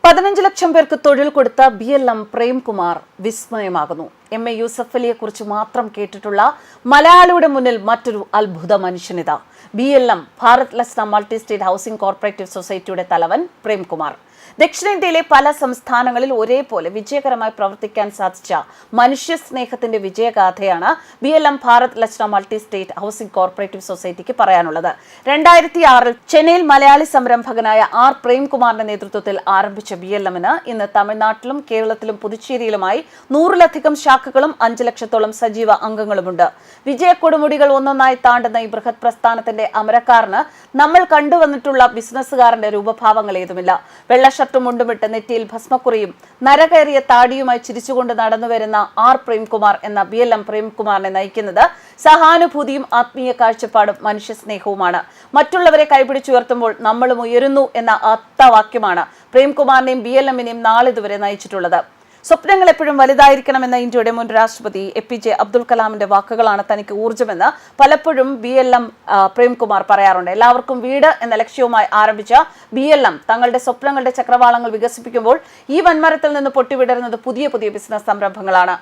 15 ലക്ഷം പേർക്ക് തൊഴിൽ കൊടുത്ത BLM പ്രേംകുമാർ വിസ്മയമാകുന്നു. MA യൂസഫലിയെക്കുറിച്ച് മാത്രം കേട്ടിട്ടുള്ള മലയാളിയുടെ മുന്നിൽ മറ്റൊരു അത്ഭുത മനുഷ്യനിത. BLM Bharat Lasna multi state housing corporative സൊസൈറ്റിയുടെ തലവൻ പ്രേംകുമാർ. ദക്ഷിണേന്ത്യയിലെ പല സംസ്ഥാനങ്ങളിൽ ഒരേപോലെ വിജയകരമായി പ്രവർത്തിക്കാൻ സാധിച്ച മനുഷ്യസ്നേഹത്തിന്റെ വിജയഗാഥയാണ് BLM Bharat Lasna multi state housing cooperative സൊസൈറ്റിക്ക് പറയാനുള്ളത്. 2006 ചെന്നൈയിൽ മലയാളി സംരംഭകനായ R പ്രേംകുമാറിന്റെ നേതൃത്വത്തിൽ ആരംഭിച്ച BLMന് ഇന്ന് തമിഴ്നാട്ടിലും കേരളത്തിലും പുതുച്ചേരിയിലുമായി 100-ലധികം ശാഖകളും 5 ലക്ഷത്തോളം സജീവ അംഗങ്ങളുമുണ്ട്. വിജയക്കൊടുമുടികൾ ഒന്നൊന്നായി താണ്ടുന്ന ഈ ബൃഹത് പ്രസ്ഥാനത്തിന്റെ അമരക്കാരന് നമ്മൾ കണ്ടുവന്നിട്ടുള്ള ബിസിനസ്സുകാരന്റെ രൂപഭാവങ്ങൾ ഏതുമില്ല. വെള്ള ഷർട്ടും മുണ്ടുമിട്ട് നെറ്റിയിൽ ഭസ്മക്കുറിയും നരകയറിയ താടിയുമായി ചിരിച്ചുകൊണ്ട് നടന്നുവരുന്ന R പ്രേംകുമാർ എന്ന BLM പ്രേംകുമാറിനെ നയിക്കുന്നത് സഹാനുഭൂതിയും ആത്മീയ കാഴ്ചപ്പാടും മനുഷ്യസ്നേഹവുമാണ്. മറ്റുള്ളവരെ കൈപിടിച്ചുയർത്തുമ്പോൾ നമ്മളും ഉയരുന്നു എന്ന ആപ്തവാക്യമാണ് പ്രേംകുമാറിനെയും BLMനെയും നാളിതുവരെ നയിച്ചിട്ടുള്ളത്. സ്വപ്നങ്ങൾ എപ്പോഴും വലുതായിരിക്കണമെന്ന ഇന്ത്യയുടെ മുൻ രാഷ്ട്രപതി APJ അബ്ദുൽ കലാമിന്റെ വാക്കുകളാണ് തനിക്ക് ഊർജ്ജമെന്ന് പലപ്പോഴും BLM പ്രേംകുമാർ പറയാറുണ്ട്. എല്ലാവർക്കും വീട് എന്ന ലക്ഷ്യവുമായി ആരംഭിച്ച BLM തങ്ങളുടെ സ്വപ്നങ്ങളുടെ ചക്രവാളങ്ങൾ വികസിപ്പിക്കുമ്പോൾ ഈ വൻമരത്തിൽ നിന്ന് പൊട്ടിവിടരുന്നത് പുതിയ ബിസിനസ് സംരംഭങ്ങളാണ്.